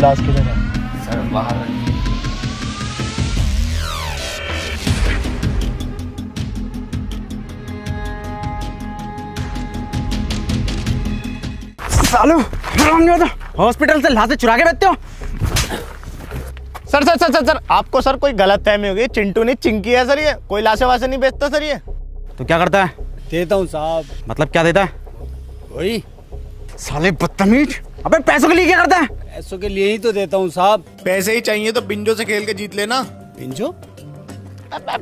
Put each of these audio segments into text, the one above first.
लाश किधर है? सर बाहर है। सालो हॉस्पिटल से लाशें चुरा के बेचते हो? Sir sir sir sir sir आपको सर कोई गलत फहमी होगी। चिंटू नहीं चिंकी है सर, ये कोई लाशें वाशें नहीं बेचता सर ये। तो क्या करता है? देता हूँ साहब। मतलब क्या देता है? वही साले बदतमीज। अबे पैसों के लिए क्या करता है? पैसों के लिए ही तो देता हूँ साहब। पैसे ही चाहिए तो बिंजो से खेल के जीत लेना। बिंजो?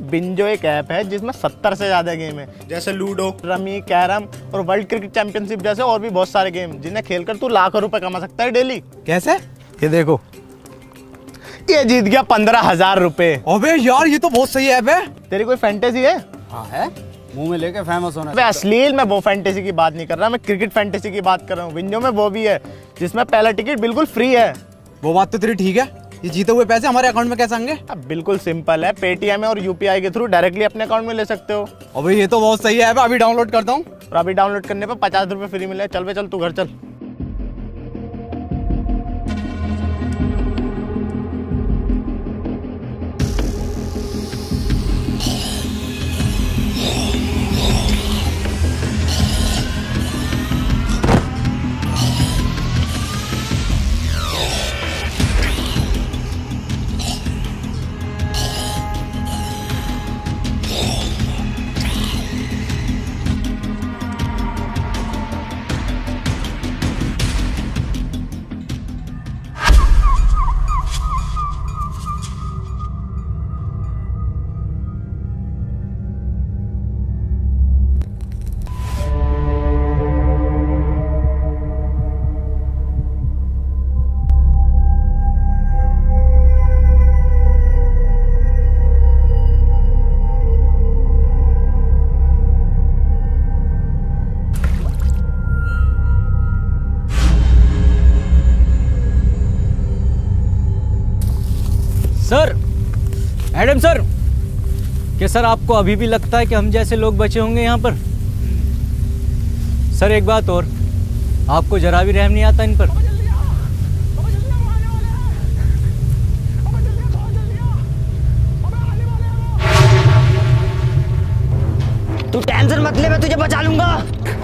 बिंजो एक ऐप है जिसमें 70 से ज्यादा गेम है, जैसे लूडो, रमी, कैरम और वर्ल्ड क्रिकेट चैंपियनशिप जैसे और भी बहुत सारे गेम, जिन्हें खेलकर तू लाखों रुपए कमा सकता है डेली। कैसे? ये देखो, ये जीत गया 15,000 रुपए। अबे यार ये तो बहुत सही ऐप है। तेरी कोई फैंटेसी है? हाँ है, मुंह में लेके फेमस होना। मैं अश्लील में वो फैंटेसी की बात नहीं कर रहा, मैं क्रिकेट फैंटेसी की बात कर रहा हूँ। विंडो में वो भी है जिसमें पहला टिकट बिल्कुल फ्री है। वो बात तो तेरी ठीक है। ये जीते हुए पैसे हमारे अकाउंट में कैसे आएंगे? अब बिल्कुल सिंपल है, पेटीएम और यूपीआई के थ्रू डायरेक्टली अपने अकाउंट में ले सकते हो। अबे ये तो बहुत सही ऐप है, अभी डाउनलोड करता हूँ। और अभी डाउनलोड करने पर 50 रुपए फ्री मिले। चल बे चल, तू घर चल। सर, एडम सर, क्या सर आपको अभी भी लगता है कि हम जैसे लोग बचे होंगे यहाँ पर? सर एक बात और, आपको जरा भी रहम नहीं आता इन पर? तू टेंशन मत ले, मैं तुझे बचा लूंगा।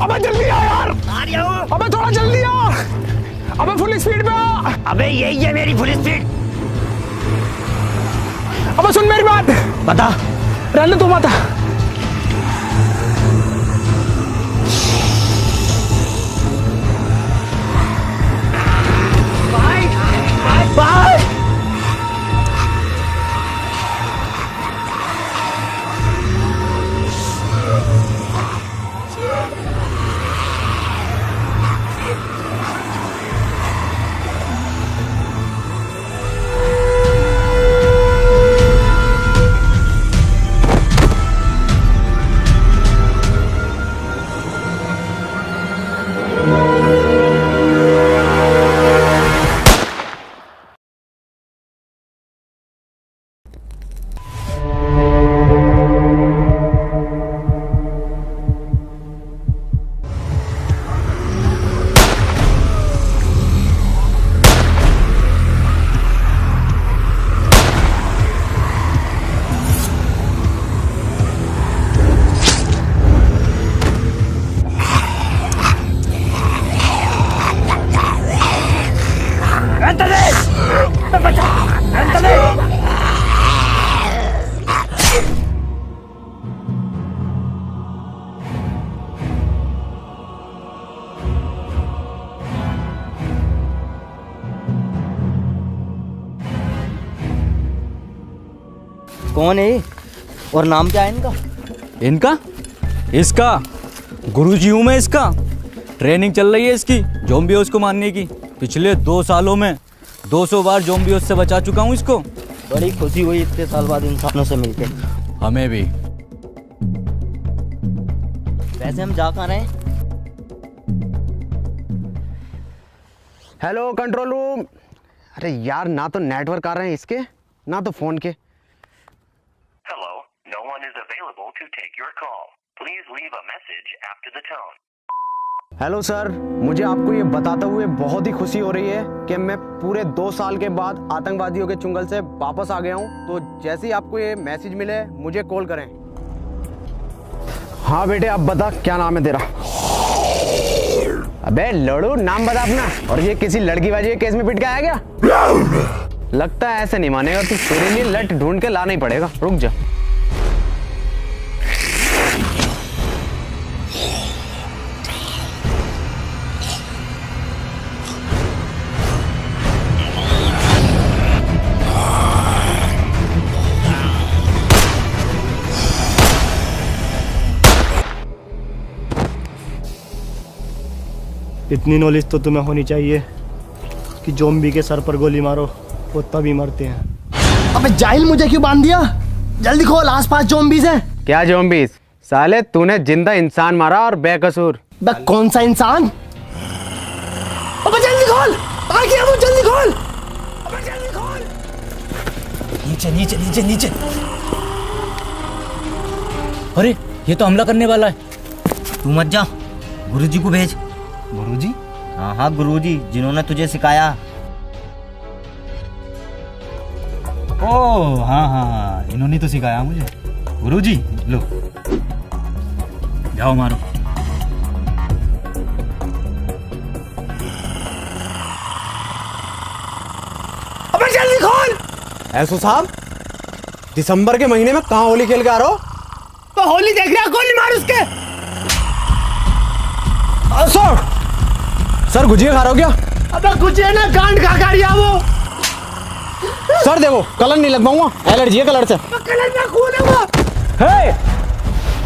अबे जल्दी आ यार। आ रहा हूँ। अबे थोड़ा जल्दी आ। अबे फुल स्पीड पे आ। अबे यही है मेरी फुल स्पीड। अबे सुन मेरी बात। बता। रहने तू मत। बाय। कौन है और नाम क्या है इनका? इनका? इसका गुरुजी हूँ मैं इसका। ट्रेनिंग चल रही है इसकी ज़ॉम्बियोस को मारने की। पिछले 2 सालों में 200 बार ज़ॉम्बियोस से बचा चुका हूँ इसको। बड़ी खुशी हुई इतने साल बाद इंसानों से मिलके। हमें भी। वैसे हम जा कहाँ रहे हैं? Hello control room. अरे यार, ना तो नेटवर्क आ रहे हैं इसके, ना तो फोन के। Hello, no one is available to take your call. Please leave a message after the tone. Hello sir, मुझे आपको ये बताते हुए बहुत ही खुशी हो रही है कि मैं पूरे 2 साल के बाद आतंकवादियों के चुंगल से वापस आ गया हूँ। तो जैसे ही आपको ये मैसेज मिले मुझे कॉल करें। हाँ बेटे, अब बता क्या नाम है तेरा? अबे लड़ू, नाम बता अपना। और ये किसी लड़की बाजी के केस में पिट के आया क्या? लगता है ऐसे नहीं मानेगा तू, तेरे लिए लट ढूंढ के लाना ही पड़ेगा। रुक जा। इतनी नॉलेज तो तुम्हें होनी चाहिए कि ज़ॉम्बी के सर पर गोली मारो वो तभी मरते हैं। अबे जाहिल, मुझे क्यों बांध दिया? जल्दी खोल, आसपास ज़ॉम्बीज़ हैं। क्या ज़ॉम्बीज़? साले तूने जिंदा इंसान मारा और बेकसूर। बे कौन सा इंसान? अबे जल्दी खोल, आ गया वो, जल्दी खोल। अबे जल्दी खोल। नीचे नीचे नीचे नीचे। अरे ये तो हमला करने वाला है। तू मत जा, गुरुजी को भेज। गुरुजी? हाँ हाँ, गुरुजी जिन्होंने तुझे सिखाया। ओह हाँ हाँ, इन्होंने तो सिखाया मुझे। गुरुजी लो, जाओ मारो। अबे जल्दी खोल। ऐसो साहब, दिसंबर के महीने में कहाँ होली खेल के आ रहे हो? तो होली देख रहा, गोली मार उसके। सर गुजिया खा रहे हो क्या? अबे गुजिया ना, गांड खा रही वो। सर देखो, कलर नहीं लगवाऊंगा, एलर्जी है कलर से। कलर में खून है वो। हे,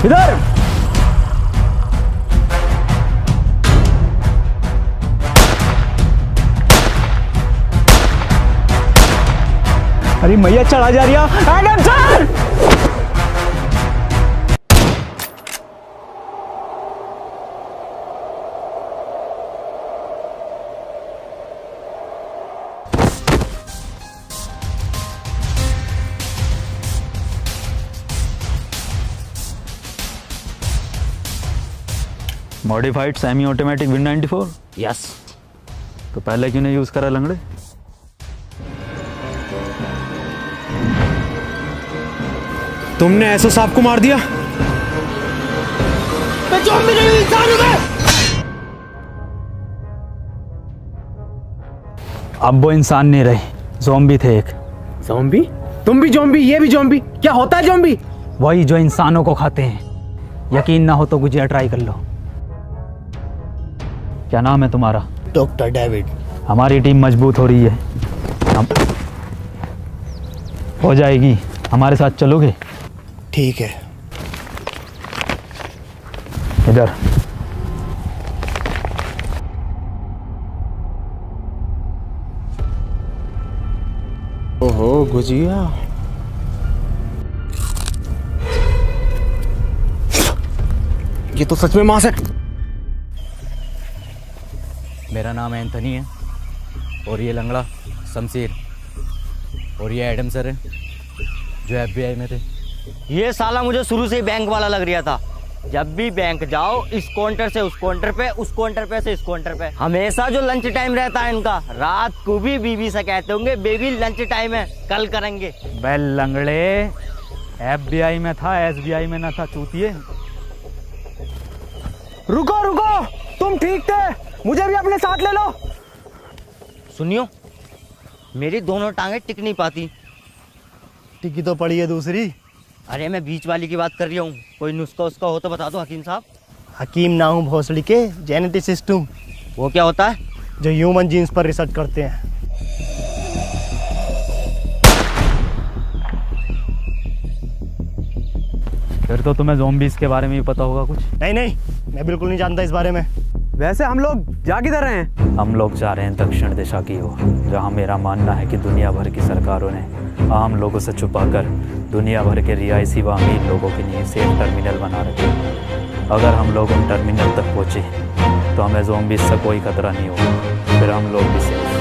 इधर। अरे मैया चढ़ा जा रही है। Adam sir! Modified semi automatic win 94। Yes. तो पहले क्यों नहीं यूज करा लंगड़े? तुमने ऐसो साहब को मार दिया? मैं ज़ॉम्बी नहीं, इंसान हूं मैं। अब वो इंसान नहीं रहे, ज़ॉम्बी थे एक। ज़ॉम्बी? तुम भी ज़ॉम्बी, ये भी ज़ॉम्बी? क्या होता है ज़ॉम्बी? वही जो इंसानों को खाते हैं। यकीन ना हो तो गुजिया ट्राई कर लो। क्या नाम है तुम्हारा? Doctor David. हमारी टीम मजबूत हो रही है, हम हो जाएगी। हमारे साथ चलोगे? ठीक है। इधर। ओहो गुजिया, ये तो सच में मांस है। मेरा नाम एंथनी है और ये लंगड़ा शमशीर और ये एडम सर है जो FBI में थे। ये साला मुझे शुरू से ही बैंक वाला लग रहा था। जब भी बैंक जाओ, इस काउंटर से उस काउंटर पे, उस काउंटर पे से इस काउंटर पे, हमेशा जो लंच टाइम रहता है इनका, रात को भी बीवी से कहते होंगे बेबी लंच टाइम है, कल करेंगे। बेल लंगड़े, FBI में था, SBI में ना था चूतिए। रुको रुको, तुम ठीक थे, मुझे भी अपने साथ ले लो। सुनियो, मेरी दोनों टांगे टिक नहीं पाती। टिकी तो पड़ी है दूसरी। अरे मैं बीच वाली की बात कर रही हूँ। कोई नुस्खा उसका हो तो बता दो हकीम साहब। हकीम ना हूँ, भोसड़ी के जेनेटिसिस्ट हूँ, वो क्या होता है? जो ह्यूमन जीन्स पर रिसर्च करते हैं। फिर तो तुम्हें ज़ॉम्बीज़ के बारे में भी पता होगा कुछ। नहीं नहीं, मैं बिल्कुल नहीं जानता इस बारे में। वैसे हम लोग जा किधर रहे हैं? हम लोग जा रहे हैं दक्षिण दिशा की ओर, जहाँ मेरा मानना है कि दुनिया भर की सरकारों ने आम लोगों से छुपाकर दुनिया भर के रिहायशी व अमीर लोगों के लिए सेफ टर्मिनल बना रखे हैं। अगर हम लोग उन टर्मिनल तक पहुँचे तो हमें ज़ॉम्बीज़ से कोई खतरा नहीं होगा, फिर हम लोग भी सेफ।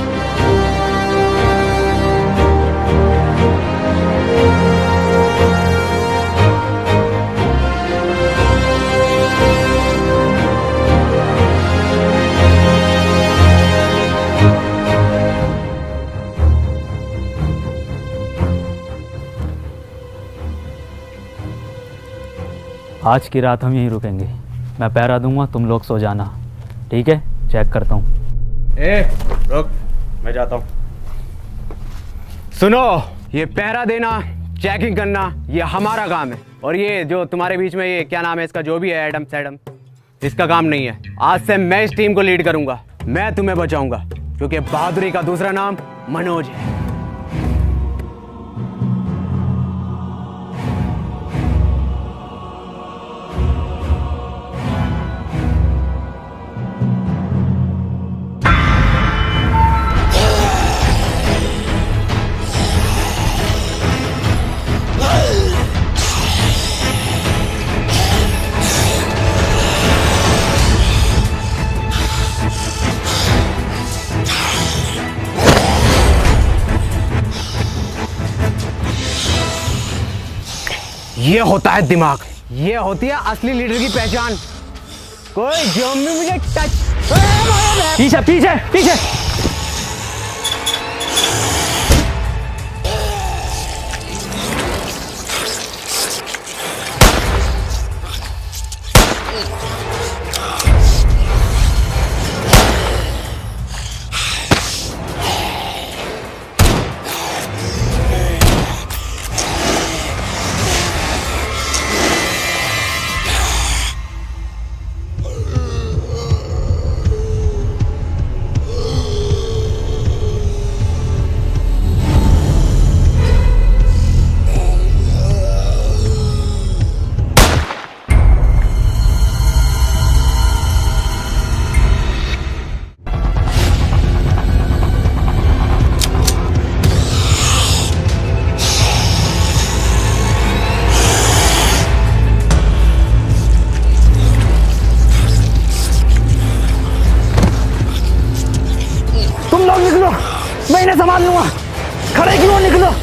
आज की रात हम यहीं रुकेंगे। मैं पहरा दूंगा, तुम लोग सो जाना, ठीक है? चेक करता हूँ। ए रुक, मैं जाता हूँ। सुनो, ये पहरा देना, चेकिंग करना, ये हमारा काम है। और ये जो तुम्हारे बीच में ये क्या नाम है इसका, जो भी है एडम सैडम, इसका काम नहीं है। आज से मैं इस टीम को लीड करूंगा, मैं तुम्हें बचाऊंगा, क्योंकि बहादुरी का दूसरा नाम मनोज है। ये होता है दिमाग, ये होती है असली लीडर की पहचान। कोई ज़ॉम्बी मुझे टच। पीछे पीछे पीछे। मैं इन्हें संभाल लूंगा। खड़े क्यों, निकलो।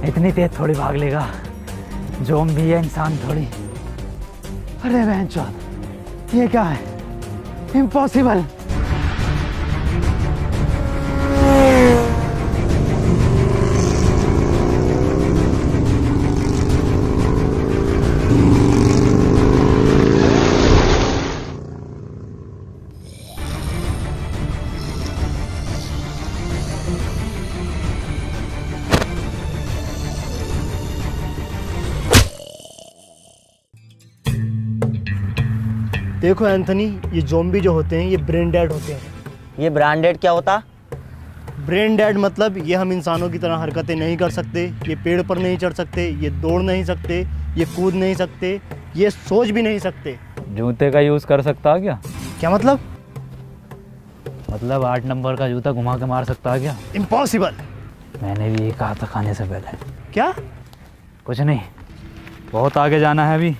इतनी तेज थोड़ी भाग लेगा, ज़ॉम्बी है, इंसान थोड़ी। अरे बहनचोद, ये क्या है? इम्पॉसिबल। देखो एंथनी, ये ज़ॉम्बी जो होते हैं ये ब्रेन डेड होते हैं। ये ब्रांडेड क्या होता? ब्रेन डेड मतलब ये हम इंसानों की तरह हरकतें नहीं कर सकते, ये पेड़ पर नहीं चढ़ सकते, ये दौड़ नहीं सकते, ये कूद नहीं सकते, ये सोच भी नहीं सकते। जूते का यूज़ कर सकता क्या? क्या मतलब? मतलब 8 नंबर का जूता घुमा के मार सकता क्या? इम्पॉसिबल। मैंने भी ये कहा था खाने से पहले। क्या? कुछ नहीं, बहुत आगे जाना है अभी,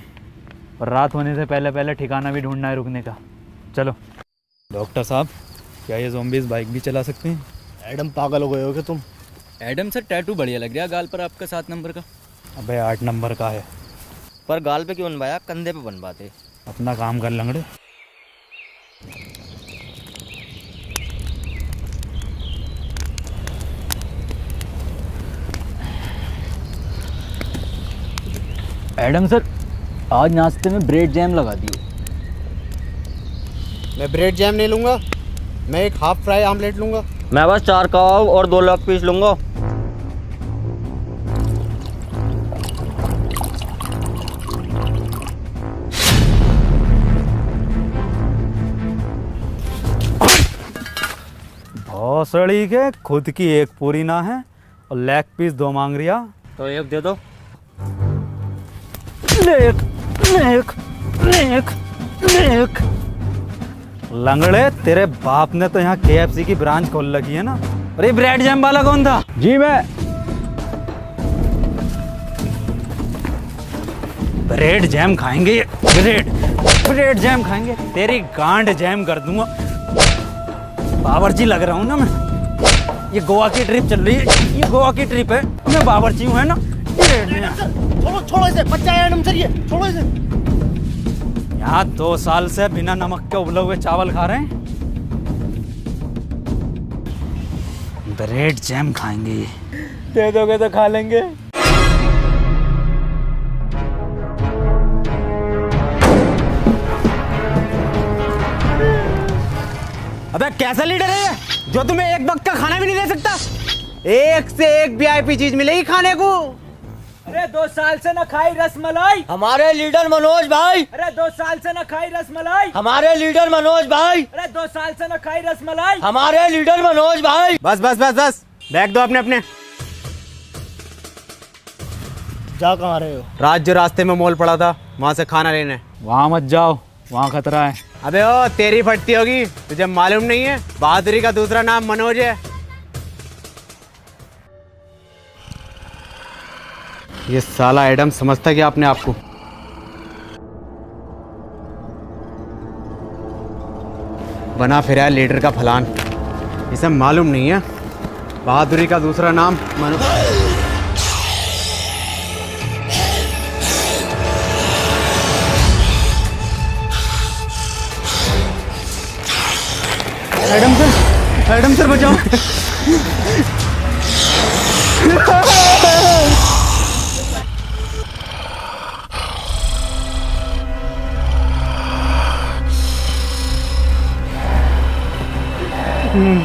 और रात होने से पहले पहले ठिकाना भी ढूंढना है रुकने का। चलो। डॉक्टर साहब, क्या ये ज़ॉम्बीज़ बाइक भी चला सकते हैं? एडम, पागल हो गए हो क्या तुम? एडम सर, टैटू बढ़िया लग रहा है गाल पर आपका 7 नंबर का। अबे 8 नंबर का है। पर गाल पे क्यों बनवाया, कंधे पे बनवाते। अपना काम कर लंगड़े। एडम सर, आज नाश्ते में ब्रेड जैम लगा दियो। मैं ब्रेड जैम नहीं लूंगा, मैं एक हाफ फ्राई आमलेट लूंगा। मैं बस 4 कबाब और 2 लेग पीस लूंगा। भौसड़ी के खुद की एक पूरी ना है और लेग पीस 2 मांग रिया। तो एक दे दो। Lake lake lake lake. लंगड़े, तेरे बाप ने तो यहाँ KFC की ब्रांच खोल रखी है ना? अरे ब्रेड जैम वाला कौन था? जी मैं। ब्रेड जैम खाएंगे, ब्रेड जैम खाएंगे, तेरी गांड जैम कर दूंगा। बावर्ची लग रहा हूँ ना मैं। ये गोवा की ट्रिप चल रही है, ये गोवा की ट्रिप है, मैं बावर्ची हूँ, है ना। छोड़ो छोड़ो इसे, बच्चा है एडम सर, ये छोड़ो इसे। यहाँ 2 साल से बिना नमक के उबले हुए चावल खा रहे हैं। ब्रेड जैम खाएंगे, दे दोगे तो खा लेंगे। अबे कैसा लीडर है ये, जो तुम्हें एक वक्त का खाना भी नहीं दे सकता? एक से एक वीआईपी चीज मिलेगी खाने को। अरे 2 साल से न खाई रसमलाई। हमारे लीडर मनोज भाई। अरे 2 साल से न खाई रसमलाई। हमारे लीडर मनोज भाई। अरे 2 साल से न खाई रसमलाई। हमारे लीडर मनोज भाई। बस बस बस बस, बैग दो अपने अपने। जा कहाँ रहे हो? रात जो रास्ते में मॉल पड़ा था, वहां से खाना लेने। वहाँ मत जाओ, वहाँ खतरा है। अबे ओ तेरी फटती होगी, तुझे मालूम नहीं है बहादुरी का दूसरा नाम मनोज है। ये साला एडम समझता क्या अपने आप को? बना फिरा लीडर का फलान, इसे मालूम नहीं है बहादुरी का दूसरा नाम मनोज। एडम सर बचाओ।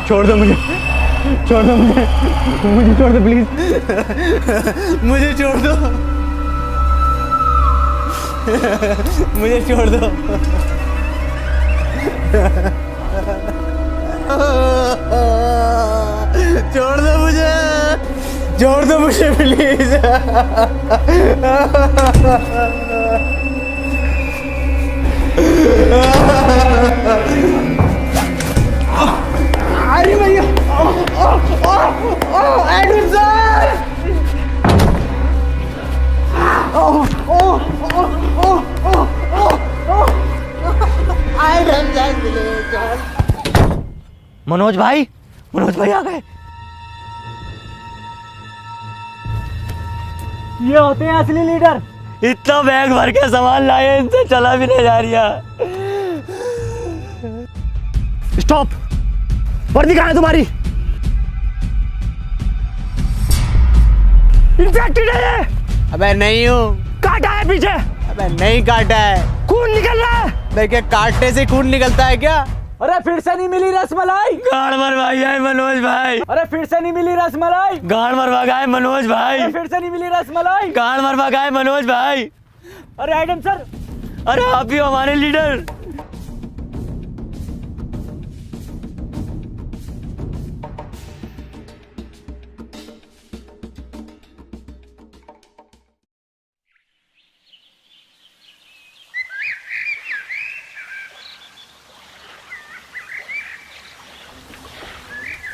छोड़ दो मुझे, छोड़ दो मुझे, मुझे छोड़ दो प्लीज, मुझे छोड़ दो, मुझे छोड़ दो। छोड़ दो मुझे, छोड़ दो मुझे प्लीज। अरे भैया, एडम सर, मनोज भाई, मनोज भाई आ गए। ये होते हैं असली लीडर। इतना बैग भर के सामान लाए, इनसे चला भी नहीं जा रहा। स्टॉप, वर्दी कहाँ है तुम्हारी? इन्फेक्टेड है ये। अबे नहीं हूँ। काटा है पीछे? अबे नहीं काटा है। खून निकल रहा है। देखिए काटने से खून निकलता है क्या? अरे फिर से नहीं मिली रसमलाई। गाड़ मरवा गया मनोज भाई। अरे फिर से नहीं मिली रसमलाई। गाड़ मरवा गया मनोज भाई। अरे फिर से नहीं मिली रसमलाई। गाड़ मरवा गया मनोज भाई। अरे एडम सर, अरे आप भी हमारे लीडर।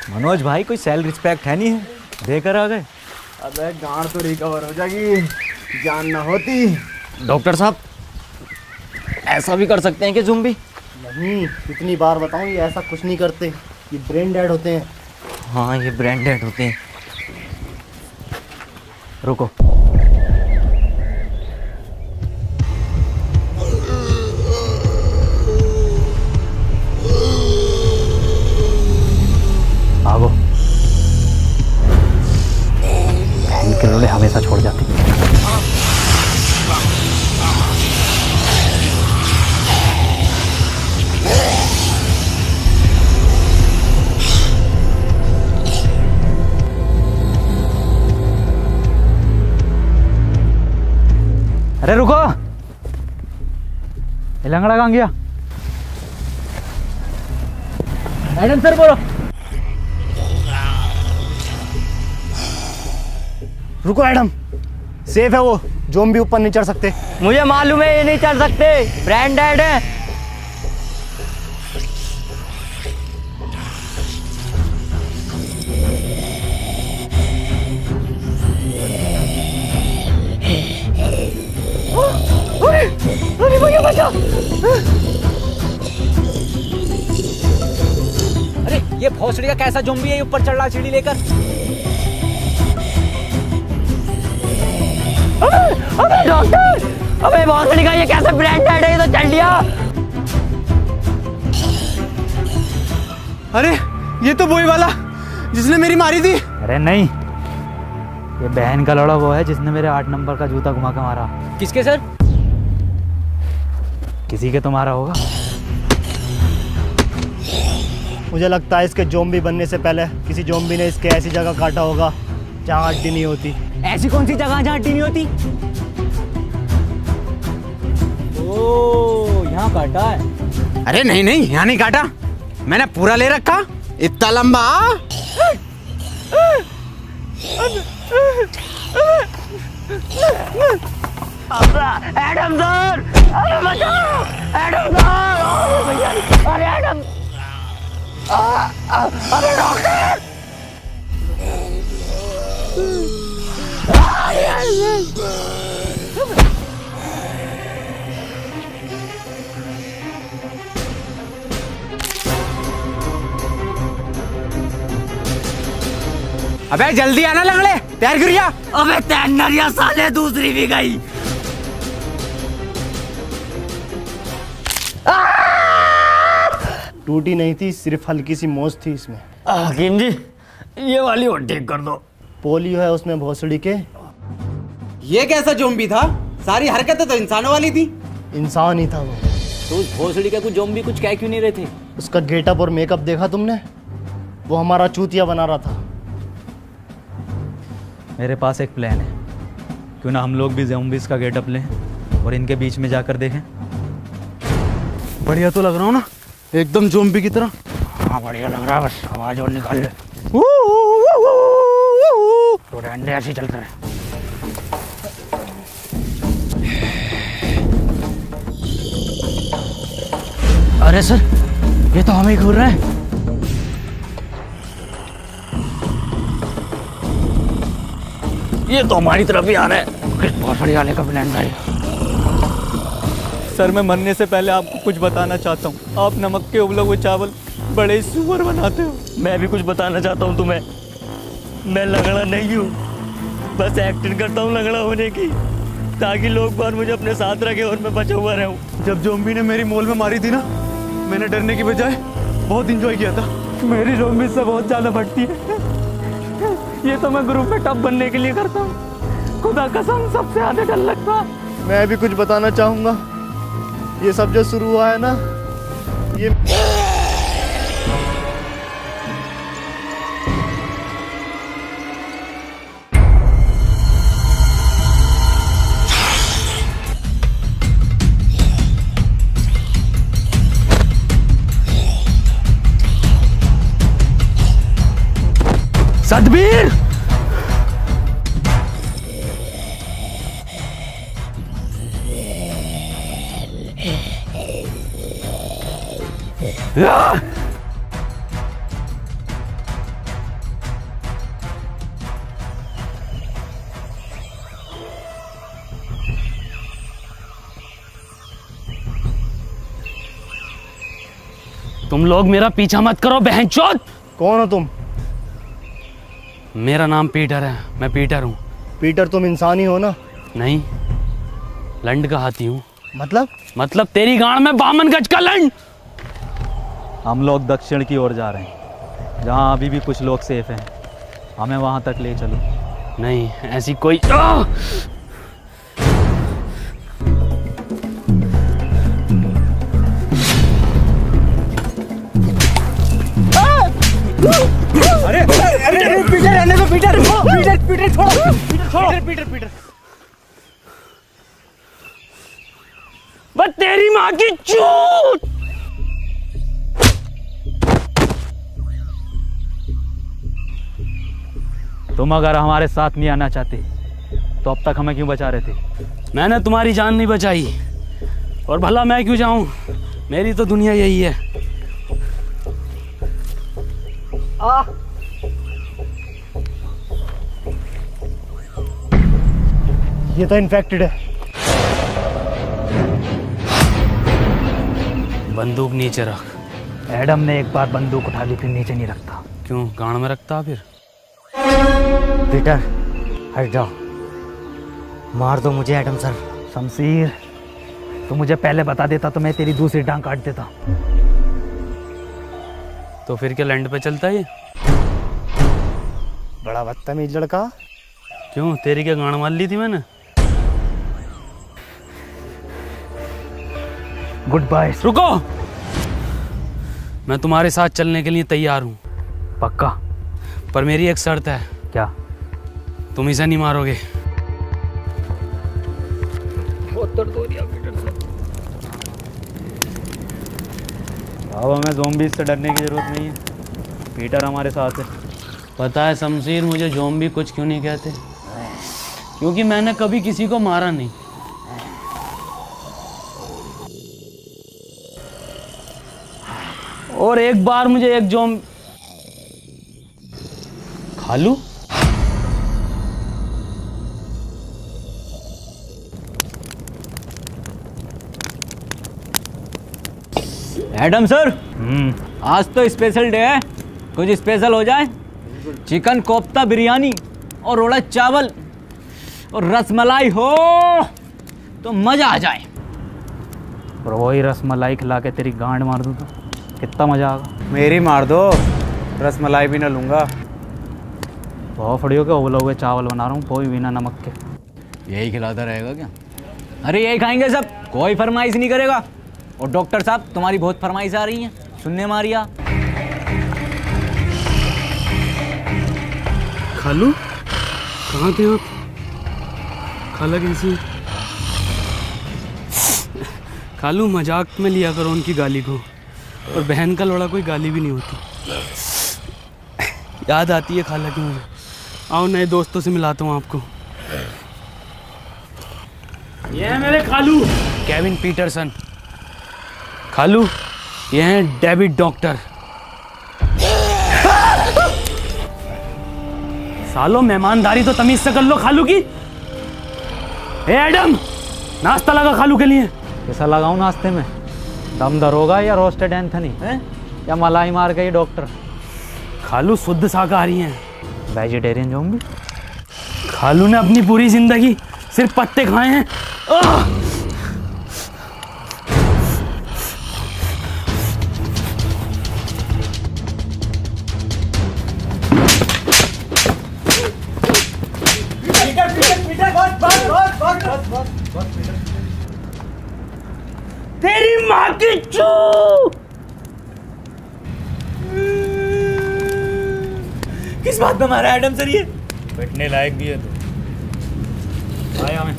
मनोज भाई कोई सेल्फ रिस्पेक्ट है नहीं है, देकर आ गए। अबे गांड तो रिकवर हो जाएगी, जान ना होती। डॉक्टर साहब, ऐसा भी कर सकते हैं कि ज़ुम्बी? नहीं, कितनी बार बताऊं, ये ऐसा कुछ नहीं करते, ये ब्रेन डेड होते हैं। हाँ, ये ब्रांडेड होते हैं। रुको, भागो, इनके लोले हमेशा छोड़ जाते। अरे रुको, ये लंगड़ा कहाँ गया? एडम सर बोलो। रुको एडम, सेफ है वो, ज़ॉम्बी ऊपर नहीं चढ़ सकते। मुझे मालूम है ये नहीं चल सकते, ब्रांडेड है। अरे भैया बचा। अरे ये भोसड़ी का कैसा ज़ॉम्बी है, ऊपर चढ़ रहा सीढ़ी लेकर। अबे डॉक्टर, अबे भोसड़ी का ये कैसे ब्रांडेड है, ये तो चल लिया। अरे ये तो वही वाला जिसने मेरी मारी थी। अरे नहीं, ये बहन का लड़ा वो है जिसने मेरे 8 नंबर का जूता घुमा के मारा। किसके सर? किसी के तुम्हारा होगा। मुझे लगता है इसके ज़ॉम्बी बनने से पहले किसी ज़ॉम्बी ने इसके ऐसी जगह काटा होगा जहाँ हड्डी नहीं होती। ऐसी कौन सी जगह जहाँ हड्डी नहीं होती? ओ, यहाँ काटा है। अरे नहीं नहीं, यहाँ नहीं काटा, मैंने पूरा ले रखा, इतना लंबा। एडम सर, अरे बचाओ, एडम सर, अरे भैया, अरे एडम, अरे डॉक्टर। अबे जल्दी आना लंगड़े, तैयार करिया। अबे तैयारियां साले, दूसरी भी गई। टूटी नहीं थी, सिर्फ हल्की सी मोच थी इसमें। हकीम जी, ये वाली और ठीक कर दो। पोलियो है उसमें भोसड़ी के। ये कैसा ज़ॉम्बी था? सारी हरकतें तो इंसानों वाली थी। इंसान ही था वो। तो उस भोसड़ी का कुछ ज़ॉम्बी कुछ कह क्यों नहीं रहे थे? उसका गेटअप और मेकअप देखा तुमने? वो हमारा चूतिया बना रहा था। मेरे पास एक प्लान है, क्यों ना हम लोग भी ज़ॉम्बीज़ का गेटअप लें और इनके बीच में जाकर देखें। बढ़िया तो लग रहा हूँ ना, एकदम ज़ॉम्बी की तरह। हाँ बढ़िया लग रहा है, बस आवाज और निकाल ले। तो रहने ऐसे ही चलते रहे। अरे सर, ये तो हमें घूर रहा है। ये तो हमारी तरफ ही आ रहा है। भोसड़ी वाले का प्लान भाई। सर मैं मरने से पहले आपको कुछ बताना चाहता हूँ। आप नमक के उबले हुए चावल बड़े सुअर बनाते हो। मैं भी कुछ बताना चाहता हूँ तुम्हें। मैं लंगड़ा नहीं हूँ, बस एक्टिंग करता हूँ लंगड़ा होने की, ताकि लोग बार मुझे अपने साथ रखे और मैं बचा हुआ रहूँ। जब ज़ॉम्बी ने मेरी मोल में मारी थी ना, मैंने डरने की बजाय बहुत इंजॉय किया था। मेरी ज़ॉम्बी से बहुत ज़्यादा बढ़ती है। ये तो मैं ग्रुप में टॉप बनने के लिए करता हूँ। खुदा कसम सबसे ज़्यादा डर लगता। मैं भी कुछ बताना चाहूँगा। ये सब जो शुरू हुआ है ना, ये सतबीर, तुम लोग मेरा पीछा मत करो बहनचोद। कौन हो तुम? मेरा नाम पीटर है, मैं पीटर हूँ। पीटर तुम इंसान ही हो ना? नहीं, लंड का हाथी हूँ। मतलब तेरी गांड में 52 गज का लंड। हम लोग दक्षिण की ओर जा रहे हैं, जहाँ अभी भी कुछ लोग सेफ हैं। हमें वहाँ तक ले चलो। नहीं, ऐसी कोई अरे अरे पीटर रहने दो, पीटर पीटर पीटर छोड़ो, पीटर छोड़ो, पीटर पीटर। बस तेरी माँ की चूत। तुम अगर हमारे साथ नहीं आना चाहते तो अब तक हमें क्यों बचा रहे थे? मैंने तुम्हारी जान नहीं बचाई, और भला मैं क्यों जाऊं? मेरी तो दुनिया यही है। ये तो इन्फेक्टेड है। बंदूक नीचे रख। एडम ने एक बार बंदूक उठा ली, फिर नीचे नहीं रखता। क्यों, गांड में रखता फिर? पीटर हट जाओ, मार दो मुझे एडम सर। शमशीर, तू मुझे पहले बता देता तो मैं तेरी दूसरी टांग काट देता। तो फिर क्या लैंड पे चलता है ये? बड़ा बदतमीज लड़का। क्यों, तेरी क्या गांड मार ली थी मैंने? Goodbye. रुको, मैं तुम्हारे साथ चलने के लिए तैयार हूँ। पक्का? पर मेरी एक शर्त है। क्या? तुम इसे नहीं मारोगे। अब हमें ज़ॉम्बीज़ से डरने की जरूरत नहीं है, पीटर हमारे साथ है। पता है शमशीर, मुझे ज़ॉम्बी कुछ क्यों नहीं कहते? क्योंकि मैंने कभी किसी को मारा नहीं। और एक बार मुझे एक खालू, एडम सर, आज तो स्पेशल डे है, कुछ स्पेशल हो जाए। चिकन कोफ्ता बिरयानी और रोड़ा चावल और रसमलाई हो तो मजा आ जाए। और वही रसमलाई खिला के तेरी गांड मार दूँ तो कितना मजा आएगा। मेरी मार दो, रसमलाई भी ना लूँगा। बहुत फड़ियों के उबले हुए चावल बना रहा हूँ, कोई बिना नमक के। यही खिलाता रहेगा क्या? अरे यही खाएंगे सब, कोई फरमाइश नहीं करेगा। और डॉक्टर साहब, तुम्हारी बहुत फरमाइश आ रही हैं, सुनने मारिया। खालू कहाँ थे आप? खाला कैसी है? खालू मजाक में लिया करो उनकी गाली को, और बहन का लोड़ा कोई गाली भी नहीं होती। याद आती है खाला की मुझे। आओ नए दोस्तों से मिलाता हूँ आपको। ये है मेरे खालू केविन पीटरसन। खालू, ये हैं डेविड डॉक्टर। सालो, मेहमानदारी तो तमीज से कर लो खालू की। ए एडम, नाश्ता लगा खालू के लिए। कैसा लगाऊं नाश्ते में? दम दरोगा या रोस्टेड एंथनी है, या मलाई मार गई डॉक्टर? खालू शुद्ध शाकाहारी हैं। Vegetarian zombie. खालू ने अपनी पूरी जिंदगी सिर्फ पत्ते खाए हैं। तेरी माँ की चू। किस बात पे मारा एडम सर ये? बैठने लायक भी है तो। आया मैं।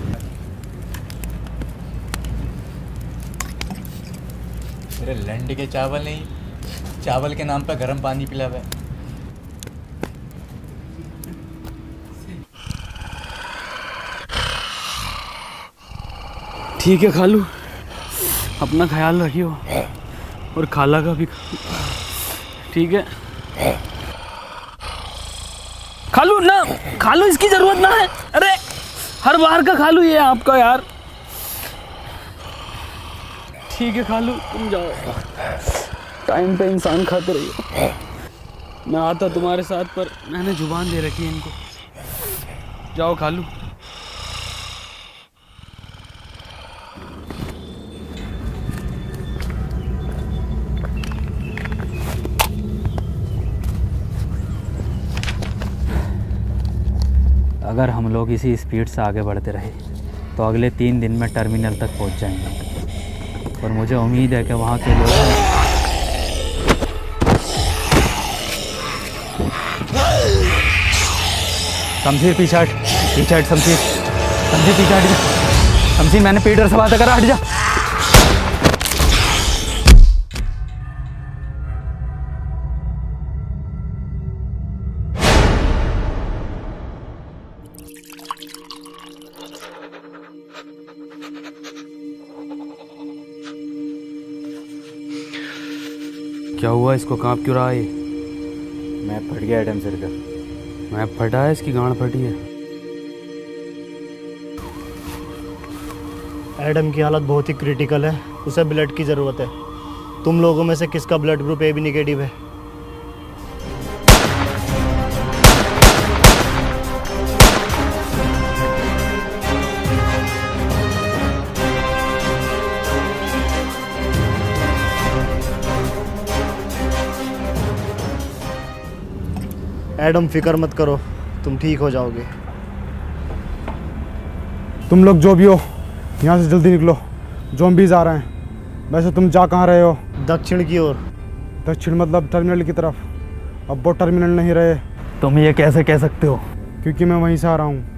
मेरे लंड के चावल नहीं, चावल के नाम पे गर्म पानी पिलावे। ठीक है खालू, अपना ख्याल रखियो और खाला का भी। ठीक है खालू ना, खालू इसकी जरूरत ना है। अरे हर बार का खालू ये आपका यार। ठीक है खालू, तुम जाओ, टाइम पे इंसान खाते रहिए। मैं आता तुम्हारे साथ, पर मैंने जुबान दे रखी है इनको। जाओ खालू। अगर हम लोग इसी स्पीड से आगे बढ़ते रहे तो अगले 3 दिन में टर्मिनल तक पहुंच जाएंगे। और मुझे उम्मीद है कि वहाँ के लोग शमशीर पीछे हट, शमशीर पीछे हट जा। शमशीर, मैंने पीटर से बात करा, हट जा। क्या हुआ, इसको कांप क्यों रहा है? मैं फट गया एडम सर का। मैं फटा है, इसकी गांड फटी है। एडम की हालत बहुत ही क्रिटिकल है, उसे ब्लड की ज़रूरत है। तुम लोगों में से किसका ब्लड ग्रुप AB नेगेटिव है? एडम, फिक्र मत करो, तुम ठीक हो जाओगे। तुम लोग जो भी हो यहाँ से जल्दी निकलो, ज़ॉम्बीज़ आ रहे हैं। वैसे तुम जा कहाँ रहे हो? दक्षिण की ओर। दक्षिण मतलब टर्मिनल की तरफ। अब वो टर्मिनल नहीं रहे। तुम ये कैसे कह सकते हो? क्योंकि मैं वहीं से आ रहा हूँ।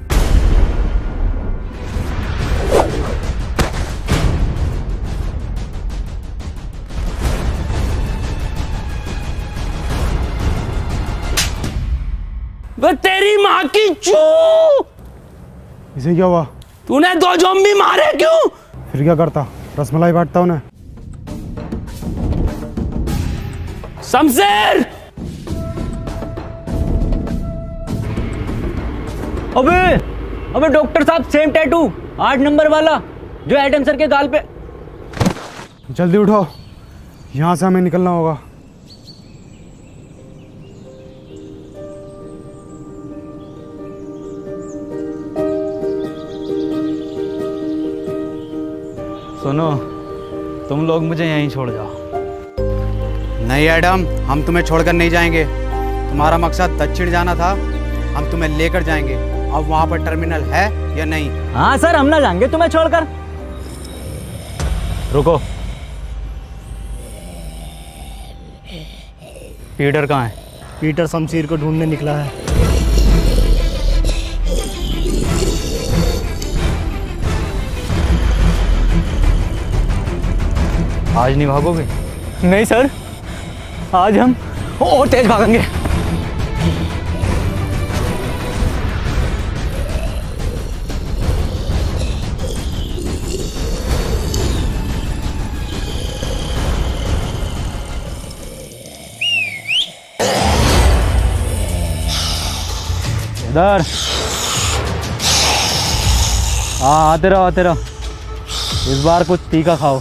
वो तेरी माँ की चू! इसे क्या हुआ? तूने 2 ज़ॉम्बी मारे क्यों? फिर क्या करता? रसमलाई बांटता उन्हें। शमशेर! अबे डॉक्टर साहब, सेम टैटू 8 नंबर वाला जो एडम सर के गाल पे। जल्दी उठो, यहाँ से हमें निकलना होगा। सुनो, तुम लोग मुझे यहीं छोड़ जाओ। नहीं एडम, हम तुम्हें छोड़कर नहीं जाएंगे। तुम्हारा मकसद दक्षिण जाना था, हम तुम्हें लेकर जाएंगे। अब वहाँ पर टर्मिनल है या नहीं? हाँ सर, हम ना जाएंगे तुम्हें छोड़कर। रुको, पीटर कहाँ है? पीटर शमशीर को ढूंढने निकला है। आज नहीं भागोगे? नहीं सर, आज हम और तेज भागेंगे। इधर हाँ, आते रहो आते रहो। इस बार कुछ तीखा खाओ।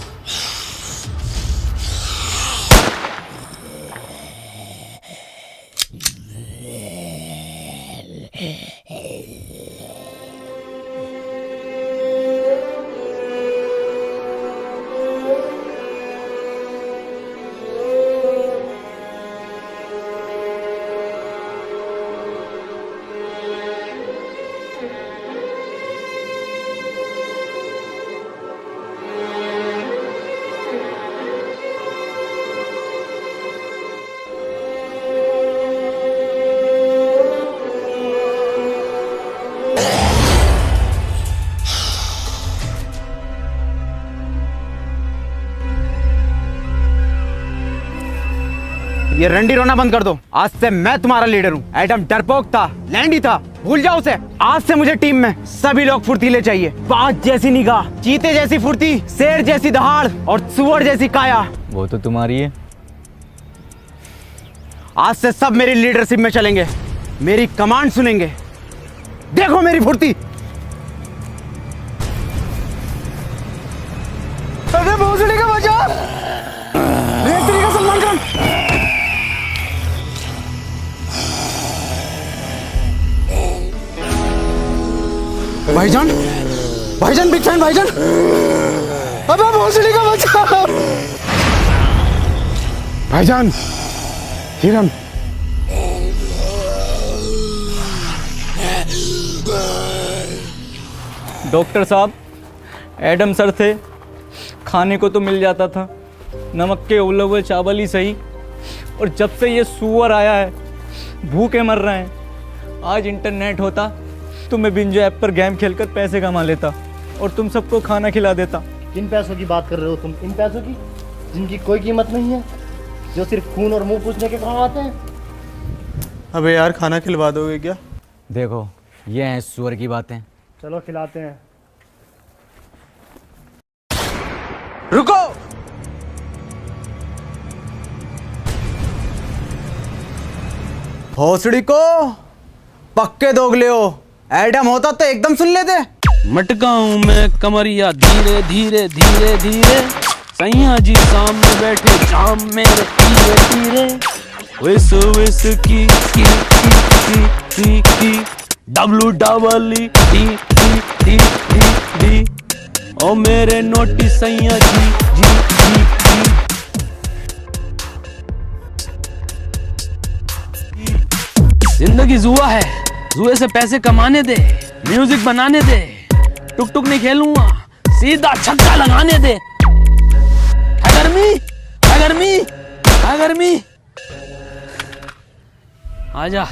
ये रंडी रोना बंद कर दो। आज से मैं तुम्हारा लीडर हूँ। एडम डरपोक था, लैंडी था, भूल जाओ उसे। आज से मुझे टीम में सभी लोग फुर्तीले चाहिए। बाज जैसी निगाह, चीते जैसी फुर्ती, शेर जैसी दहाड़ और सुअर जैसी काया। वो तो तुम्हारी है। आज से सब मेरी लीडरशिप में चलेंगे, मेरी कमांड सुनेंगे। देखो मेरी फुर्ती। अरे भोसड़ी का बचा, रेतरी का सलमान खान। भाईजान, भाईजान, बिग फैन भाईजान। अबे भोसड़ी का बचा। भाईजान, हिरन। डॉक्टर साहब, एडम सर थे, खाने को तो मिल जाता था, नमक के उबले हुए चावल ही सही। और जब से ये सुअर आया है, भूखे मर रहे हैं। आज इंटरनेट होता तो मैं बिंजो ऐप पर गेम खेलकर पैसे कमा लेता और तुम सबको खाना खिला देता। किन पैसों की बात कर रहे हो तुम? इन पैसों की जिनकी कोई कीमत नहीं है, जो सिर्फ खून और मुंह पूछने के काम आते हैं। अबे यार, खाना खिलवा दोगे क्या? देखो, ये हैं सुअर की बातें। चलो खिलाते हैं। रुको, भोसड़ी को पक्के दोगले हो। एडम होता तो एकदम सुन लेते। मटका हूं मैं कमरिया, धीरे धीरे धीरे धीरे सैया जी सामने बैठे जाम मेरे पीरे पीरे विस विस की डब्लू डबल डी ओ मेरे नोटी सैया जी जिंदगी जुआ है, जुए से पैसे कमाने दे, म्यूजिक बनाने दे, टुक टुक नहीं खेलूंगा, सीधा छक्का लगाने दे। गर्मी आजा।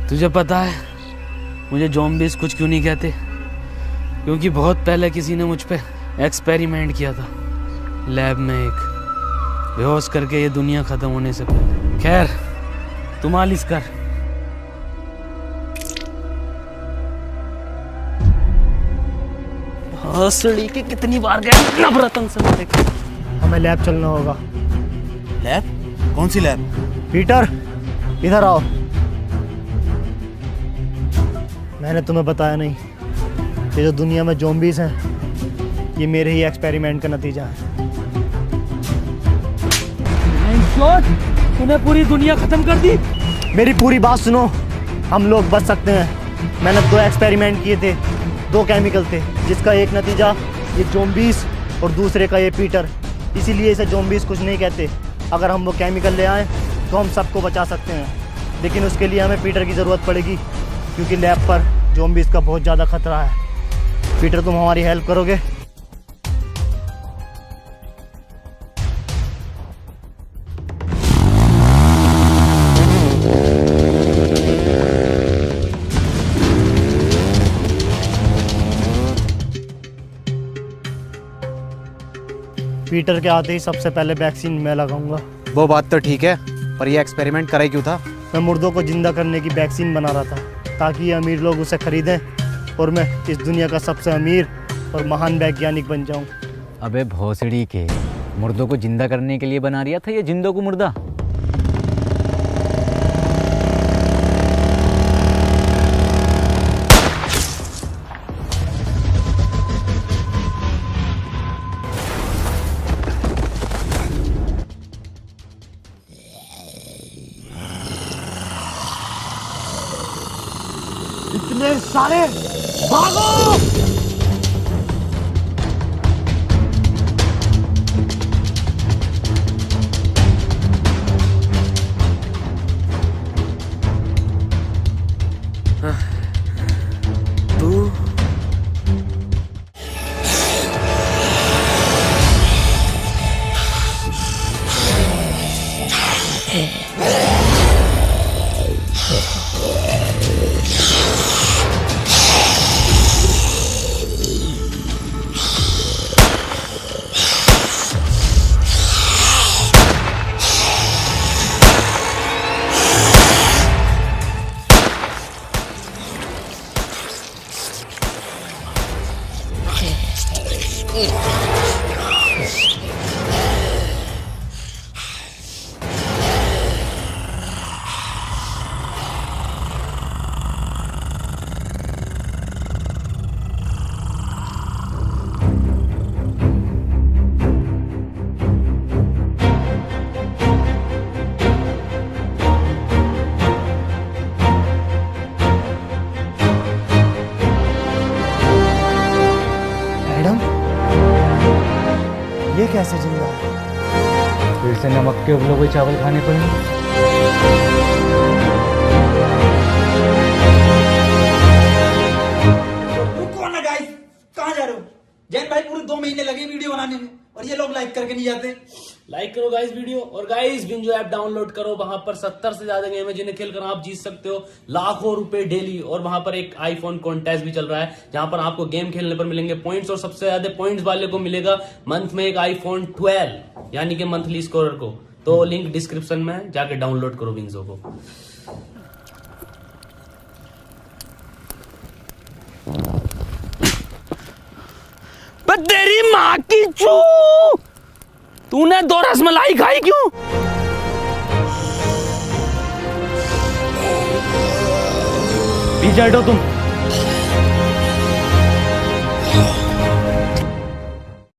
तुझे पता है मुझे ज़ॉम्बीज़ कुछ क्यों नहीं कहते? क्योंकि बहुत पहले किसी ने मुझ पे एक्सपेरिमेंट किया था लैब में, एक बेहोश करके ये दुनिया खत्म होने से पहले। खैर तू मालिश कर। हंसड़ी के कितनी बार गए नवरत्न से मेरे को। हमें लैब चलना होगा। लैब? कौन सी लैब? पीटर इधर आओ। मैंने तुम्हें बताया नहीं, ये जो दुनिया में ज़ॉम्बीज़ हैं ये मेरे ही एक्सपेरिमेंट का नतीजा है। तूने पूरी दुनिया खत्म कर दी। मेरी पूरी बात सुनो, हम लोग बच सकते हैं। मैंने 2 एक्सपेरिमेंट किए थे, 2 केमिकल थे, जिसका एक नतीजा ये ज़ॉम्बीज़ और दूसरे का ये पीटर। इसीलिए इसे ज़ॉम्बीज़ कुछ नहीं कहते। अगर हम वो केमिकल ले आएँ तो हम सबको बचा सकते हैं, लेकिन उसके लिए हमें पीटर की ज़रूरत पड़ेगी, क्योंकि लैब पर ज़ॉम्बीज़ का बहुत ज़्यादा खतरा है। पीटर तुम हमारी हेल्प करोगे? पीटर के आते ही सबसे पहले वैक्सीन मैं लगाऊंगा। वो बात तो ठीक है, पर ये एक्सपेरिमेंट करे क्यों था? मैं मुर्दों को जिंदा करने की वैक्सीन बना रहा था, ताकि ये अमीर लोग उसे खरीदें और मैं इस दुनिया का सबसे अमीर और महान वैज्ञानिक बन जाऊं। अबे भोसड़ी के, मुर्दों को जिंदा करने के लिए बना रिया था ये जिंदों को मुर्दा? इतने सारे, भागो! तू ये कैसे जिंदा है? फिर से नमक के उबले हुए चावल खाने पड़ेंगे। रुको ना गाइस, कहाँ जा रहे हो? जैन भाई पूरे 2 महीने लगे वीडियो बनाने में और ये लोग लाइक करके नहीं जाते। लाइक करो गाइस वीडियो, और गाइस बिंजो ऐप डाउनलोड करो। वहां पर 70 से ज्यादा गेम है जिन्हें खेलकर आप जीत सकते हो लाखों रुपए डेली। और वहां पर एक आईफोन कॉन्टेस्ट भी चल रहा है, जहां पर आपको गेम खेलने पर मिलेंगे पॉइंट्स, और सबसे ज्यादा पॉइंट्स वाले को मिलेगा मंथ में एक आईफोन 12, यानी कि मंथली स्कोरर को। तो लिंक डिस्क्रिप्शन में जाके डाउनलोड करो बिंजो को। तेरी माँ की चू, तूने 2 रसमलाई खाई क्यों? पीछे हटो तुम।